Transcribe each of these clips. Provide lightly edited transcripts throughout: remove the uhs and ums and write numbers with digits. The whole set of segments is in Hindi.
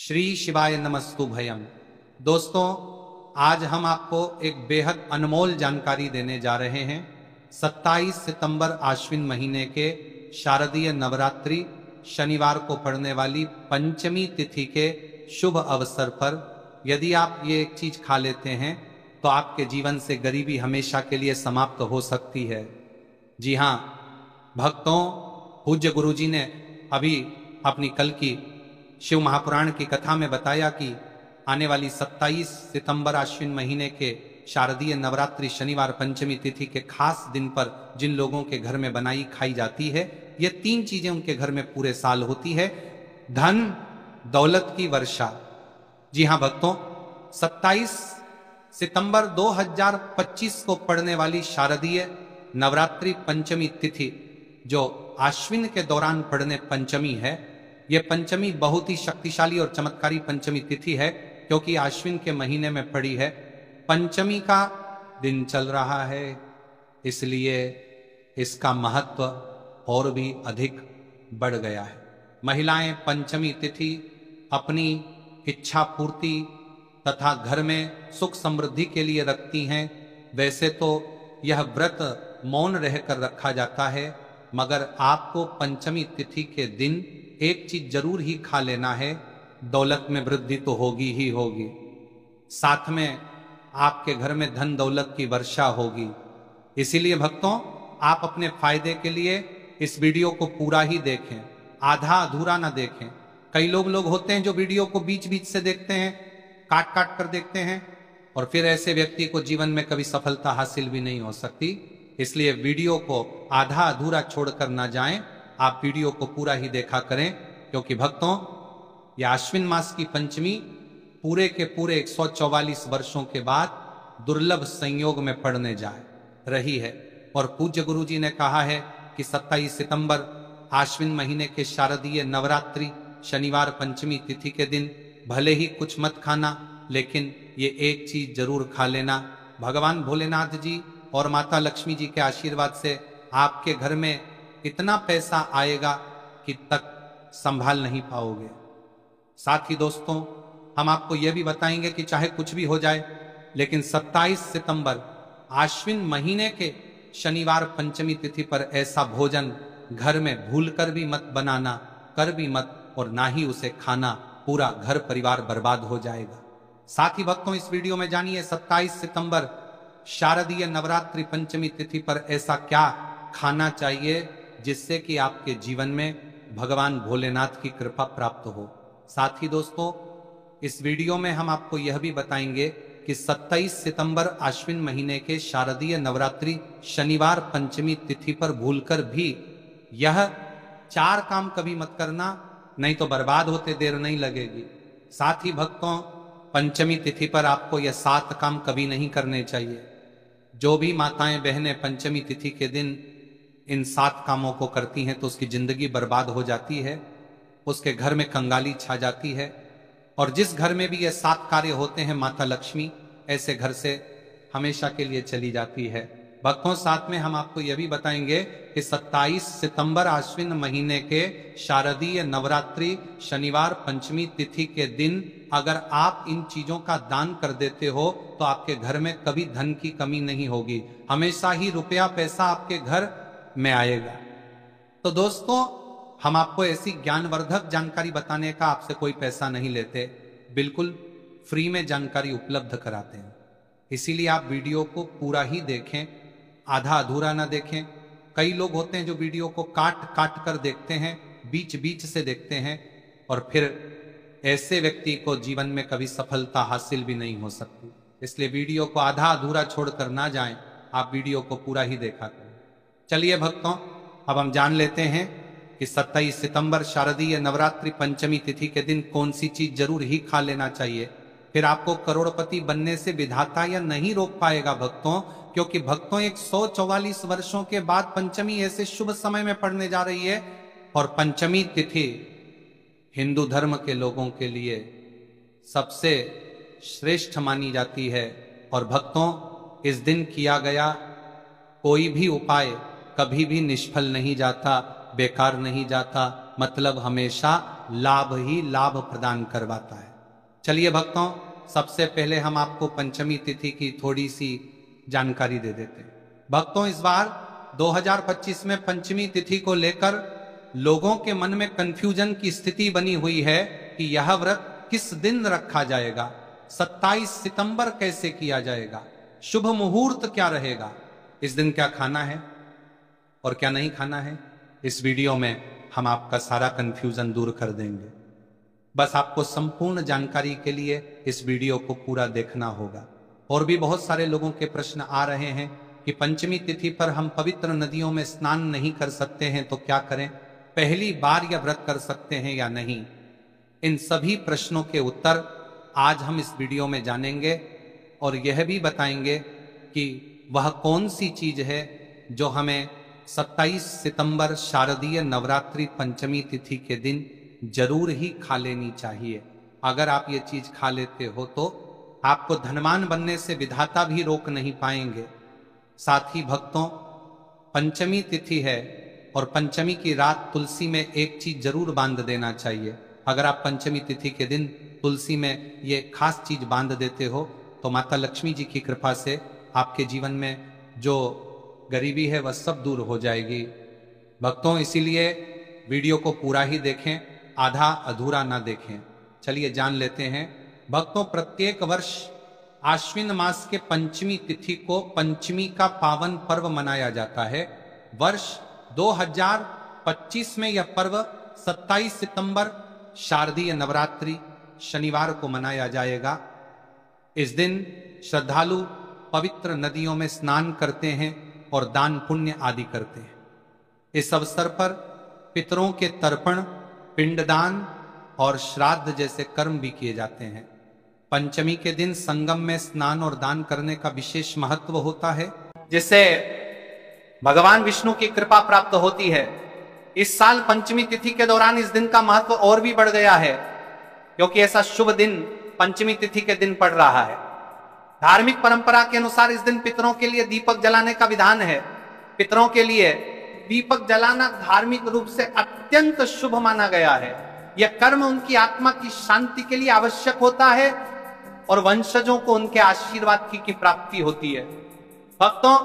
श्री शिवाय नमस्तु भयम। दोस्तों, आज हम आपको एक बेहद अनमोल जानकारी देने जा रहे हैं। 27 सितंबर आश्विन महीने के शारदीय नवरात्रि शनिवार को पड़ने वाली पंचमी तिथि के शुभ अवसर पर यदि आप ये एक चीज खा लेते हैं तो आपके जीवन से गरीबी हमेशा के लिए समाप्त हो सकती है। जी हाँ भक्तों, पूज्य गुरुजी ने अभी अपनी कल की शिव महापुराण की कथा में बताया कि आने वाली 27 सितंबर आश्विन महीने के शारदीय नवरात्रि शनिवार पंचमी तिथि के खास दिन पर जिन लोगों के घर में बनाई खाई जाती है, ये 3 चीजें उनके घर में पूरे साल होती है। धन दौलत की वर्षा। जी हाँ भक्तों, 27 सितंबर 2025 को पड़ने वाली शारदीय नवरात्रि पंचमी तिथि जो आश्विन के दौरान पड़ने पंचमी है, यह पंचमी बहुत ही शक्तिशाली और चमत्कारी पंचमी तिथि है क्योंकि आश्विन के महीने में पड़ी है। पंचमी का दिन चल रहा है, इसलिए इसका महत्व और भी अधिक बढ़ गया है। महिलाएं पंचमी तिथि अपनी इच्छा पूर्ति तथा घर में सुख समृद्धि के लिए रखती हैं। वैसे तो यह व्रत मौन रहकर रखा जाता है, मगर आपको पंचमी तिथि के दिन एक चीज जरूर ही खा लेना है। दौलत में वृद्धि तो होगी ही होगी, साथ में आपके घर में धन दौलत की वर्षा होगी। इसीलिए भक्तों, आप अपने फायदे के लिए इस वीडियो को पूरा ही देखें, आधा अधूरा ना देखें। कई लोग होते हैं जो वीडियो को बीच बीच से देखते हैं, काट काट कर देखते हैं, और फिर ऐसे व्यक्ति को जीवन में कभी सफलता हासिल भी नहीं हो सकती। इसलिए वीडियो को आधा अधूरा छोड़कर ना जाएं, आप वीडियो को पूरा ही देखा करें, क्योंकि भक्तों यह आश्विन मास की पंचमी पूरे के पूरे 144 वर्षों के बाद दुर्लभ संयोग में पड़ने जाए रही है। और पूज्य गुरु जी ने कहा है कि 27 सितंबर आश्विन महीने के शारदीय नवरात्रि शनिवार पंचमी तिथि के दिन भले ही कुछ मत खाना, लेकिन ये एक चीज जरूर खा लेना। भगवान भोलेनाथ जी और माता लक्ष्मी जी के आशीर्वाद से आपके घर में इतना पैसा आएगा कि तक संभाल नहीं पाओगे। साथ ही दोस्तों, हम आपको यह भी बताएंगे कि चाहे कुछ भी हो जाए, लेकिन 27 सितंबर आश्विन महीने के शनिवार पंचमी तिथि पर ऐसा भोजन घर में भूलकर भी मत बनाना, कर भी मत, और ना ही उसे खाना। पूरा घर परिवार बर्बाद हो जाएगा। साथ ही भक्तों, इस वीडियो में जानिए 27 सितंबर शारदीय नवरात्रि पंचमी तिथि पर ऐसा क्या खाना चाहिए जिससे कि आपके जीवन में भगवान भोलेनाथ की कृपा प्राप्त हो। साथ ही दोस्तों, इस वीडियो में हम आपको यह भी बताएंगे कि 27 सितंबर आश्विन महीने के शारदीय नवरात्रि शनिवार पंचमी तिथि पर भूलकर भी यह 4 काम कभी मत करना, नहीं तो बर्बाद होते देर नहीं लगेगी। साथ ही भक्तों, पंचमी तिथि पर आपको यह 7 काम कभी नहीं करने चाहिए। जो भी माताएं बहनें पंचमी तिथि के दिन इन 7 कामों को करती हैं तो उसकी जिंदगी बर्बाद हो जाती है, उसके घर में कंगाली छा जाती है। और जिस घर में भी ये 7 कार्य होते हैं, माता लक्ष्मी ऐसे घर से हमेशा के लिए चली जाती है। भक्तों, साथ में हम आपको यह भी बताएंगे कि 27 सितंबर आश्विन महीने के शारदीय नवरात्रि शनिवार पंचमी तिथि के दिन अगर आप इन चीजों का दान कर देते हो तो आपके घर में कभी धन की कमी नहीं होगी, हमेशा ही रुपया पैसा आपके घर में आएगा। तो दोस्तों, हम आपको ऐसी ज्ञानवर्धक जानकारी बताने का आपसे कोई पैसा नहीं लेते, बिल्कुल फ्री में जानकारी उपलब्ध कराते हैं। इसीलिए आप वीडियो को पूरा ही देखें, आधा अधूरा ना देखें। कई लोग होते हैं जो वीडियो को काट काट कर देखते हैं, बीच बीच से देखते हैं, और फिर ऐसे व्यक्ति को जीवन में कभी सफलता हासिल भी नहीं हो सकती। इसलिए वीडियो को आधा अधूरा छोड़कर ना जाएं, आप वीडियो को पूरा ही देखा करें। चलिए भक्तों, अब हम जान लेते हैं कि 27 सितंबर शारदीय नवरात्रि पंचमी तिथि के दिन कौन सी चीज जरूर ही खा लेना चाहिए। फिर आपको करोड़पति बनने से विधाता या नहीं रोक पाएगा भक्तों, क्योंकि भक्तों 144 वर्षों के बाद पंचमी ऐसे शुभ समय में पड़ने जा रही है। और पंचमी तिथि हिंदू धर्म के लोगों के लिए सबसे श्रेष्ठ मानी जाती है। और भक्तों, इस दिन किया गया कोई भी उपाय कभी भी निष्फल नहीं जाता, बेकार नहीं जाता, मतलब हमेशा लाभ ही लाभ प्रदान करवाता है। चलिए भक्तों, सबसे पहले हम आपको पंचमी तिथि की थोड़ी सी जानकारी दे देते हैं। भक्तों, इस बार 2025 में पंचमी तिथि को लेकर लोगों के मन में कंफ्यूजन की स्थिति बनी हुई है कि यह व्रत किस दिन रखा जाएगा, 27 सितंबर कैसे किया जाएगा, शुभ मुहूर्त क्या रहेगा, इस दिन क्या खाना है और क्या नहीं खाना है। इस वीडियो में हम आपका सारा कंफ्यूजन दूर कर देंगे। बस आपको संपूर्ण जानकारी के लिए इस वीडियो को पूरा देखना होगा। और भी बहुत सारे लोगों के प्रश्न आ रहे हैं कि पंचमी तिथि पर हम पवित्र नदियों में स्नान नहीं कर सकते हैं तो क्या करें, पहली बार यह व्रत कर सकते हैं या नहीं। इन सभी प्रश्नों के उत्तर आज हम इस वीडियो में जानेंगे और यह भी बताएंगे कि वह कौन सी चीज है जो हमें 27 सितंबर शारदीय नवरात्रि पंचमी तिथि के दिन जरूर ही खा लेनी चाहिए। अगर आप ये चीज खा लेते हो तो आपको धनवान बनने से विधाता भी रोक नहीं पाएंगे। साथ ही भक्तों, पंचमी तिथि है और पंचमी की रात तुलसी में एक चीज जरूर बांध देना चाहिए। अगर आप पंचमी तिथि के दिन तुलसी में ये खास चीज बांध देते हो तो माता लक्ष्मी जी की कृपा से आपके जीवन में जो गरीबी है वह सब दूर हो जाएगी। भक्तों, इसीलिए वीडियो को पूरा ही देखें, आधा अधूरा ना देखें। चलिए जान लेते हैं। भक्तों, प्रत्येक वर्ष आश्विन मास के पंचमी तिथि को पंचमी का पावन पर्व मनाया जाता है। वर्ष 2025 में यह पर्व 27 सितंबर शारदीय नवरात्रि शनिवार को मनाया जाएगा। इस दिन श्रद्धालु पवित्र नदियों में स्नान करते हैं और दान पुण्य आदि करते हैं। इस अवसर पर पितरों के तर्पण, पिंडदान और श्राद्ध जैसे कर्म भी किए जाते हैं। पंचमी के दिन संगम में स्नान और दान करने का विशेष महत्व होता है, जिससे भगवान विष्णु की कृपा प्राप्त होती है। इस साल पंचमी तिथि के दौरान इस दिन का महत्व और भी बढ़ गया है, क्योंकि ऐसा शुभ दिन पंचमी तिथि के दिन पड़ रहा है। धार्मिक परंपरा के अनुसार इस दिन पितरों के लिए दीपक जलाने का विधान है। पितरों के लिए दीपक जलाना धार्मिक रूप से अत्यंत शुभ माना गया है। यह कर्म उनकी आत्मा की शांति के लिए आवश्यक होता है और वंशजों को उनके आशीर्वाद की प्राप्ति होती है। भक्तों,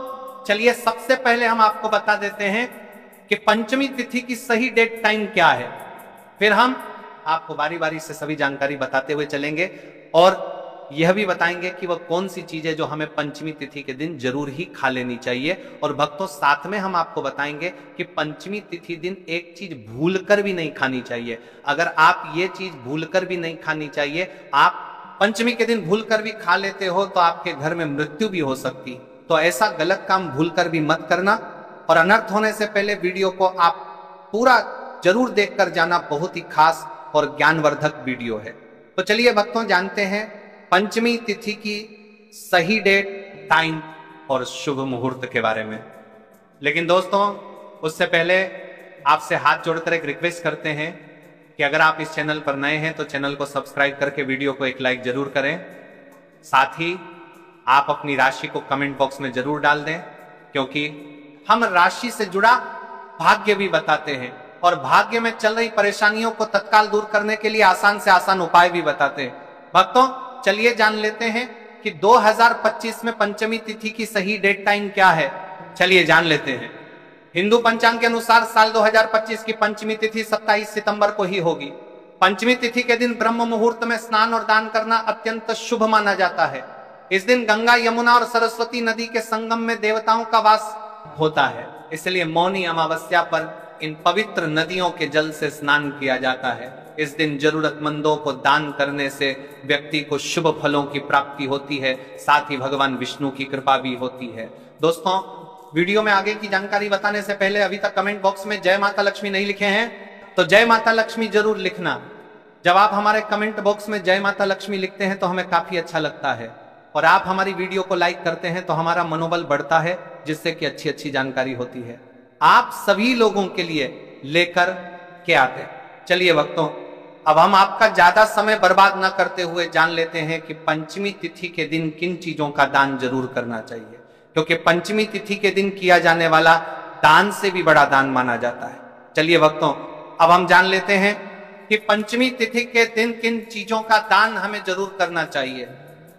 चलिए सबसे पहले हम आपको बता देते हैं कि पंचमी तिथि की सही डेट टाइम क्या है। फिर हम आपको बारी बारी से सभी जानकारी बताते हुए चलेंगे और यह भी बताएंगे कि वह कौन सी चीज है जो हमें पंचमी तिथि के दिन जरूर ही खा लेनी चाहिए। और भक्तों, साथ में हम आपको बताएंगे कि पंचमी तिथि दिन एक चीज भूलकर भी नहीं खानी चाहिए। अगर आप ये चीज भूलकर भी नहीं खानी चाहिए, आप पंचमी के दिन भूलकर भी खा लेते हो तो आपके घर में मृत्यु भी हो सकती। तो ऐसा गलत काम भूलकर भी मत करना और अनर्थ होने से पहले वीडियो को आप पूरा जरूर देखकर जाना। बहुत ही खास और ज्ञानवर्धक वीडियो है। तो चलिए भक्तों, जानते हैं पंचमी तिथि की सही डेट, टाइम और शुभ मुहूर्त के बारे में। लेकिन दोस्तों, उससे पहले आपसे हाथ जोड़कर एक रिक्वेस्ट करते हैं कि अगर आप इस चैनल पर नए हैं तो चैनल को सब्सक्राइब करके वीडियो को एक लाइक जरूर करें। साथ ही आप अपनी राशि को कमेंट बॉक्स में जरूर डाल दें, क्योंकि हम राशि से जुड़ा भाग्य भी बताते हैं और भाग्य में चल रही परेशानियों को तत्काल दूर करने के लिए आसान से आसान उपाय भी बताते हैं। भक्तों, चलिए जान लेते हैं कि 2025 में पंचमी तिथि की सही डेट टाइम क्या है। चलिए जान लेते हैं। हिंदू पंचांग के अनुसार साल 2025 की पंचमी तिथि 27 सितंबर को ही होगी। पंचमी तिथि के दिन ब्रह्म मुहूर्त में स्नान और दान करना अत्यंत शुभ माना जाता है। इस दिन गंगा, यमुना और सरस्वती नदी के संगम में देवताओं का वास होता है, इसलिए मौनी अमावस्या पर इन पवित्र नदियों के जल से स्नान किया जाता है। इस दिन जरूरतमंदों को दान करने से व्यक्ति को शुभ फलों की प्राप्ति होती है, साथ ही भगवान विष्णु की कृपा भी होती है। दोस्तों, वीडियो में आगे की जानकारी बताने से पहले अभी तक कमेंट बॉक्स में जय माता लक्ष्मी नहीं लिखे हैं तो जय माता लक्ष्मी जरूर लिखना। जब आप हमारे कमेंट बॉक्स में जय माता लक्ष्मी लिखते हैं तो हमें काफी अच्छा लगता है और आप हमारी वीडियो को लाइक करते हैं तो हमारा मनोबल बढ़ता है, जिससे कि अच्छी अच्छी जानकारी होती है आप सभी लोगों के लिए लेकर के आते हैं। चलिए भक्तों, अब हम आपका ज्यादा समय बर्बाद न करते हुए जान लेते हैं कि पंचमी तिथि के दिन किन चीजों का दान जरूर करना चाहिए, क्योंकि पंचमी तिथि के दिन किया जाने वाला दान से भी बड़ा दान माना जाता है। चलिए भक्तों, अब हम जान लेते हैं कि पंचमी तिथि के दिन किन चीजों का दान हमें जरूर करना चाहिए।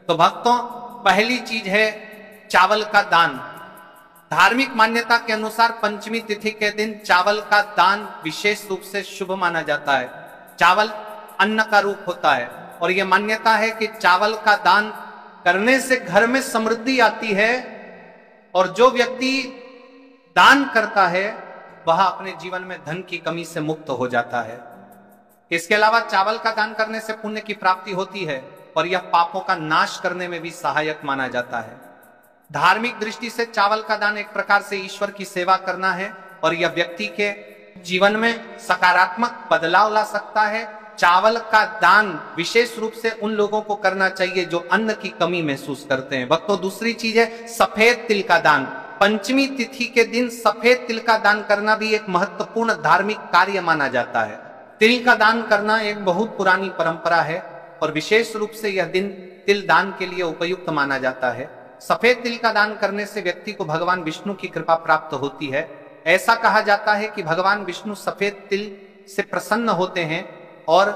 तो भक्तों, पहली चीज है चावल का दान। धार्मिक मान्यता के अनुसार पंचमी तिथि के दिन चावल का दान विशेष रूप से शुभ माना जाता है। चावल अन्न का रूप होता है और यह मान्यता है कि चावल का दान करने से घर में समृद्धि आती है और जो व्यक्ति दान करता है वह अपने जीवन में धन की कमी से मुक्त हो जाता है। इसके अलावा चावल का दान करने से पुण्य की प्राप्ति होती है और यह पापों का नाश करने में भी सहायक माना जाता है। धार्मिक दृष्टि से चावल का दान एक प्रकार से ईश्वर की सेवा करना है और यह व्यक्ति के जीवन में सकारात्मक बदलाव ला सकता है। चावल का दान विशेष रूप से उन लोगों को करना चाहिए जो अन्न की कमी महसूस करते हैं। भक्तों, दूसरी चीज है सफेद तिल का दान। पंचमी तिथि के दिन सफेद तिल का दान करना भी एक महत्वपूर्ण धार्मिक कार्य माना जाता है। तिल का दान करना एक बहुत पुरानी परंपरा है और विशेष रूप से यह दिन तिल दान के लिए उपयुक्त माना जाता है। सफेद तिल का दान करने से व्यक्ति को भगवान विष्णु की कृपा प्राप्त होती है। ऐसा कहा जाता है कि भगवान विष्णु सफेद तिल से प्रसन्न होते हैं और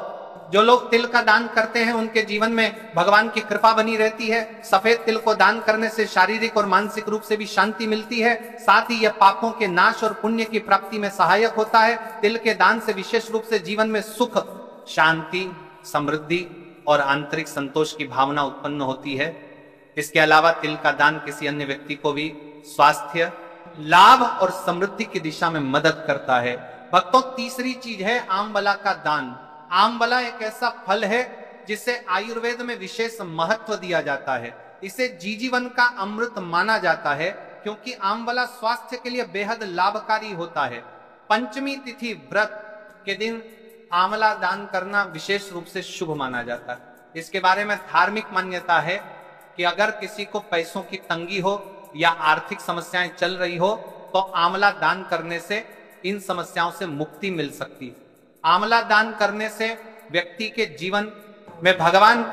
जो लोग तिल का दान करते हैं उनके जीवन में भगवान की कृपा बनी रहती है। सफेद तिल को दान करने से शारीरिक और मानसिक रूप से भी शांति मिलती है। साथ ही यह पापों के नाश और पुण्य की प्राप्ति में सहायक होता है। तिल के दान से विशेष रूप से जीवन में सुख, शांति, समृद्धि और आंतरिक संतोष की भावना उत्पन्न होती है। इसके अलावा तिल का दान किसी अन्य व्यक्ति को भी स्वास्थ्य, लाभ और समृद्धि की दिशा में मदद करता है। भक्तों, तीसरी चीज है आमबला का दान। आमबला एक ऐसा फल है जिसे आयुर्वेद में विशेष महत्व दिया जाता है। इसे जीवन का अमृत माना जाता है क्योंकि आमबला स्वास्थ्य के लिए बेहद लाभकारी होता है। पंचमी तिथि व्रत के दिन आंवला दान करना विशेष रूप से शुभ माना जाता है। इसके बारे में धार्मिक मान्यता है कि अगर किसी को पैसों की तंगी हो या आर्थिक समस्याएं चल रही हो तो आंवला दान करने से इन समस्याओं से मुक्ति मिल सकती है। आंवला दान करने से व्यक्ति के जीवन में भगवान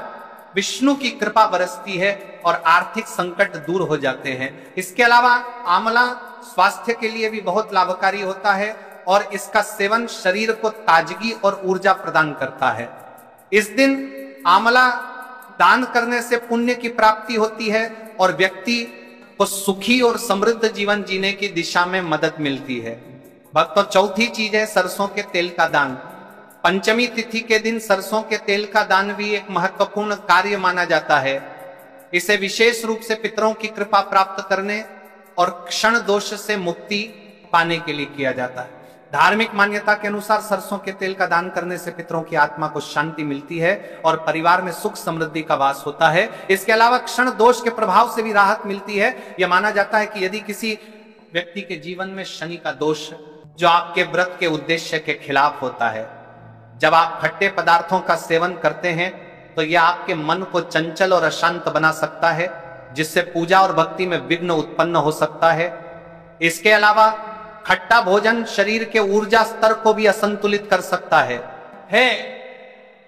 विष्णु की कृपा बरसती है और आर्थिक संकट दूर हो जाते हैं। इसके अलावा आंवला स्वास्थ्य के लिए भी बहुत लाभकारी होता है और इसका सेवन शरीर को ताजगी और ऊर्जा प्रदान करता है। इस दिन आंवला दान करने से पुण्य की प्राप्ति होती है और व्यक्ति को सुखी और समृद्ध जीवन जीने की दिशा में मदद मिलती है। भक्तों, चौथी चीज है सरसों के तेल का दान। पंचमी तिथि के दिन सरसों के तेल का दान भी एक महत्वपूर्ण कार्य माना जाता है। इसे विशेष रूप से पितरों की कृपा प्राप्त करने और क्षण दोष से मुक्ति पाने के लिए किया जाता है। धार्मिक मान्यता के अनुसार सरसों के तेल का दान करने से पितरों की आत्मा को शांति मिलती है और परिवार में सुख समृद्धि का वास होता है। इसके अलावा क्षण दोष के प्रभाव से भी राहत मिलती है। यह माना जाता है कि यदि किसी व्यक्ति के जीवन में शनि का दोष जो आपके व्रत के उद्देश्य के खिलाफ होता है, जब आप खट्टे पदार्थों का सेवन करते हैं तो यह आपके मन को चंचल और अशांत बना सकता है, जिससे पूजा और भक्ति में विघ्न उत्पन्न हो सकता है। इसके अलावा खट्टा भोजन शरीर के ऊर्जा स्तर को भी असंतुलित कर सकता है।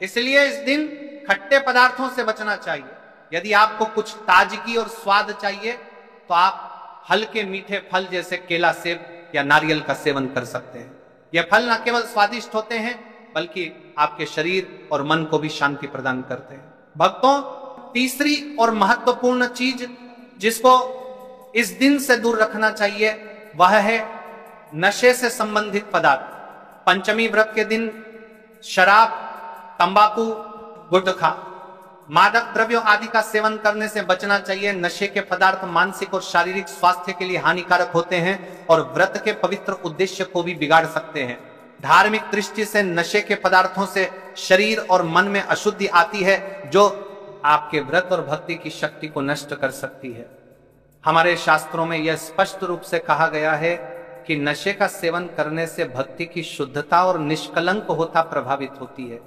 इसलिए इस दिन खट्टे पदार्थों से बचना चाहिए। यदि आपको कुछ ताजगी और स्वाद चाहिए तो आप हल्के मीठे फल जैसे केला, सेब या नारियल का सेवन कर सकते हैं। यह फल न केवल स्वादिष्ट होते हैं बल्कि आपके शरीर और मन को भी शांति प्रदान करते हैं। भक्तों, तीसरी और महत्वपूर्ण चीज जिसको इस दिन से दूर रखना चाहिए वह है नशे से संबंधित पदार्थ। पंचमी व्रत के दिन शराब, तंबाकू, गुटखा, मादक द्रव्यों आदि का सेवन करने से बचना चाहिए। नशे के पदार्थ मानसिक और शारीरिक स्वास्थ्य के लिए हानिकारक होते हैं और व्रत के पवित्र उद्देश्य को भी बिगाड़ सकते हैं। धार्मिक दृष्टि से नशे के पदार्थों से शरीर और मन में अशुद्धि आती है जो आपके व्रत और भक्ति की शक्ति को नष्ट कर सकती है। हमारे शास्त्रों में यह स्पष्ट रूप से कहा गया है कि नशे का सेवन करने से भक्ति की शुद्धता और निष्कलंक होता प्रभावित होती है।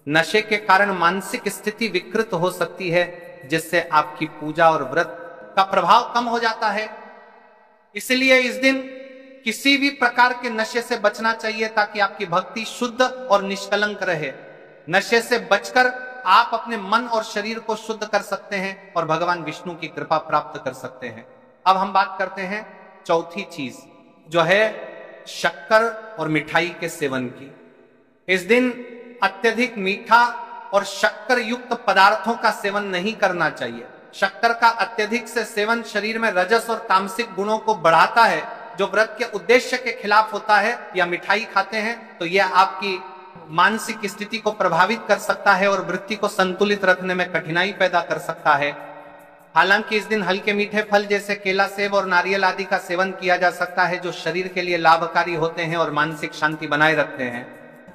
नशे के कारण मानसिक स्थिति विकृत हो सकती है जिससे आपकी पूजा और व्रत का प्रभाव कम हो जाता है। इसलिए इस दिन किसी भी प्रकार के नशे से बचना चाहिए ताकि आपकी भक्ति शुद्ध और निष्कलंक रहे। नशे से बचकर आप अपने मन और शरीर को शुद्ध कर सकते हैं और भगवान विष्णु की कृपा प्राप्त कर सकते हैं। अब हम बात करते हैं चौथी चीज जो है शक्कर और मिठाई के सेवन की। इस दिन अत्यधिक मीठा और शक्कर युक्त पदार्थों का सेवन नहीं करना चाहिए। शक्कर का अत्यधिक से सेवन शरीर में रजस और तामसिक गुणों को बढ़ाता है, जो व्रत के उद्देश्य के खिलाफ होता है। या मिठाई खाते हैं तो यह आपकी मानसिक स्थिति को प्रभावित कर सकता है और वृत्ति को संतुलित रखने में कठिनाई पैदा कर सकता है। हालांकि इस दिन हल्के मीठे फल जैसे केला, सेब और नारियल आदि का सेवन किया जा सकता है, जो शरीर के लिए लाभकारी होते हैं और मानसिक शांति बनाए रखते हैं।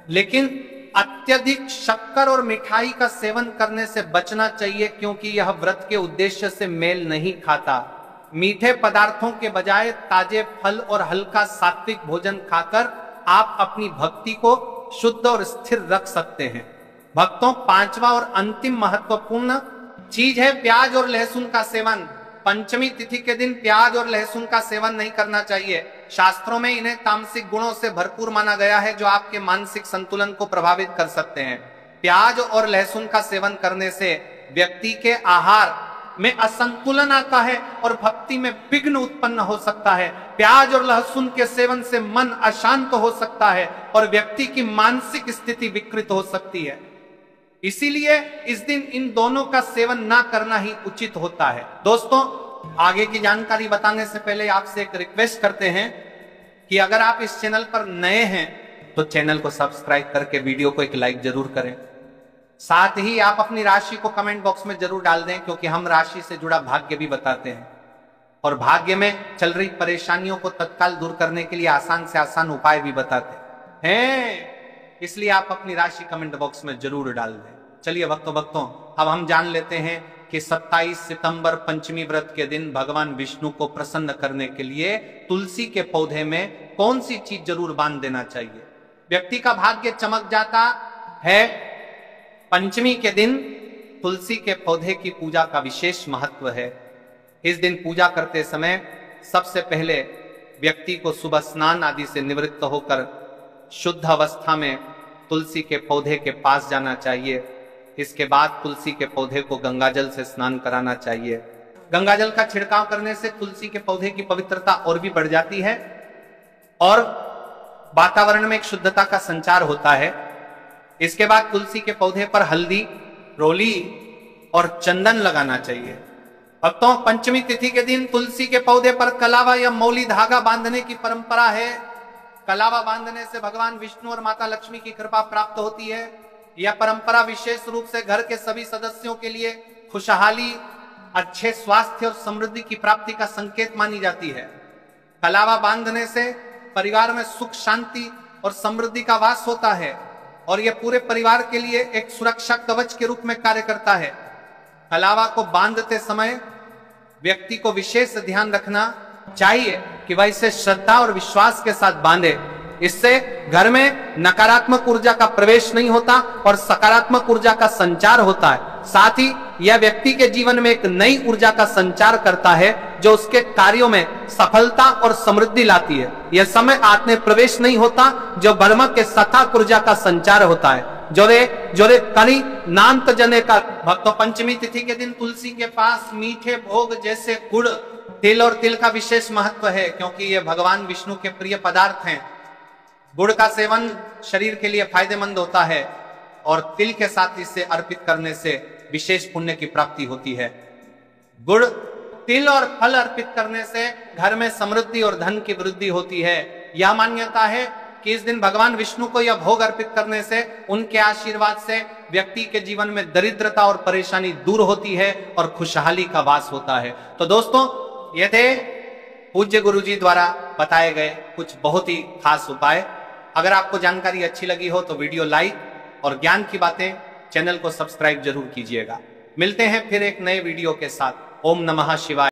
लेकिन अत्यधिक शक्कर और मिठाई का सेवन करने से बचना चाहिए, क्योंकि यह व्रत के उद्देश्य से मेल नहीं खाता। मीठे पदार्थों के बजाय ताजे फल और हल्का सात्विक भोजन खाकर आप अपनी भक्ति को शुद्ध और स्थिर रख सकते हैं। भक्तों, पांचवा और अंतिम महत्वपूर्ण चीज है प्याज और लहसुन का सेवन। पंचमी तिथि के दिन प्याज और लहसुन का सेवन नहीं करना चाहिए। शास्त्रों में इन्हें तामसिक गुणों से भरपूर माना गया है, जो आपके मानसिक संतुलन को प्रभावित कर सकते हैं। प्याज और लहसुन का सेवन करने से व्यक्ति के आहार में असंतुलन आता है और भक्ति में विघ्न उत्पन्न हो सकता है। प्याज और लहसुन के सेवन से मन अशांत हो सकता है और व्यक्ति की मानसिक स्थिति विकृत हो सकती है। इसीलिए इस दिन इन दोनों का सेवन ना करना ही उचित होता है। दोस्तों, आगे की जानकारी बताने से पहले आपसे एक रिक्वेस्ट करते हैं कि अगर आप इस चैनल पर नए हैं तो चैनल को सब्सक्राइब करके वीडियो को एक लाइक जरूर करें। साथ ही आप अपनी राशि को कमेंट बॉक्स में जरूर डाल दें, क्योंकि हम राशि से जुड़ा भाग्य भी बताते हैं और भाग्य में चल रही परेशानियों को तत्काल दूर करने के लिए आसान से आसान उपाय भी बताते हैं। इसलिए आप अपनी राशि कमेंट बॉक्स में जरूर डाल दें। चलिए भक्तों, अब हम जान लेते हैं कि 27 सितंबर पंचमी व्रत के दिन भगवान विष्णु को प्रसन्न करने के लिए तुलसी के पौधे में कौन सी चीज जरूर बांध देना चाहिए। व्यक्ति का भाग्य चमक जाता है। पंचमी के दिन तुलसी के पौधे की पूजा का विशेष महत्व है। इस दिन पूजा करते समय सबसे पहले व्यक्ति को सुबह स्नान आदि से निवृत्त होकर शुद्ध अवस्था में तुलसी के पौधे के पास जाना चाहिए। इसके बाद तुलसी के पौधे को गंगाजल से स्नान कराना चाहिए। गंगाजल का छिड़काव करने से तुलसी के पौधे की पवित्रता और भी बढ़ जाती है और वातावरण में एक शुद्धता का संचार होता है। इसके बाद तुलसी के पौधे पर हल्दी, रोली और चंदन लगाना चाहिए। भक्तों, पंचमी तिथि के दिन तुलसी के पौधे पर कलावा या मौली धागा बांधने की परंपरा है। कलावा बांधने से भगवान विष्णु और माता लक्ष्मी की कृपा प्राप्त होती है। यह परंपरा विशेष रूप से घर के सभी सदस्यों के लिए खुशहाली, अच्छे स्वास्थ्य और समृद्धि की प्राप्ति का संकेत मानी जाती है। कलावा बांधने से परिवार में सुख, शांति और समृद्धि का वास होता है और यह पूरे परिवार के लिए एक सुरक्षा कवच के रूप में कार्य करता है। कलावा को बांधते समय व्यक्ति को विशेष ध्यान रखना चाहिए कि वह इसे श्रद्धा और विश्वास के साथ बांधे। इससे घर में नकारात्मक ऊर्जा का प्रवेश नहीं होता और सकारात्मक ऊर्जा का संचार होता है। साथ ही यह व्यक्ति के जीवन में एक नई ऊर्जा का संचार करता है, जो उसके कार्यों में सफलता और समृद्धि लाती है। यह समय आत्म प्रवेश नहीं होता, जो ब्रह्म के सतत ऊर्जा का संचार होता है। जोरे कली नान्त जने का। भक्तों, पंचमी तिथि के दिन तुलसी के पास मीठे भोग जैसे गुड़, तिल और तिल का विशेष महत्व है, क्योंकि ये भगवान विष्णु के प्रिय पदार्थ हैं। गुड़ का सेवन शरीर के लिए फायदेमंद होता है और तिल के साथ इसे अर्पित करने से विशेष पुण्य की प्राप्ति होती है। गुड़, तिल और फल अर्पित करने से घर में समृद्धि और धन की वृद्धि होती है। यह मान्यता है कि इस दिन भगवान विष्णु को यह भोग अर्पित करने से, उनके आशीर्वाद से व्यक्ति के जीवन में दरिद्रता और परेशानी दूर होती है और खुशहाली का वास होता है। तो दोस्तों, ये थे पूज्य गुरुजी द्वारा बताए गए कुछ बहुत ही खास उपाय। अगर आपको जानकारी अच्छी लगी हो तो वीडियो लाइक और ज्ञान की बातें चैनल को सब्सक्राइब जरूर कीजिएगा। मिलते हैं फिर एक नए वीडियो के साथ। ओम नमः शिवाय।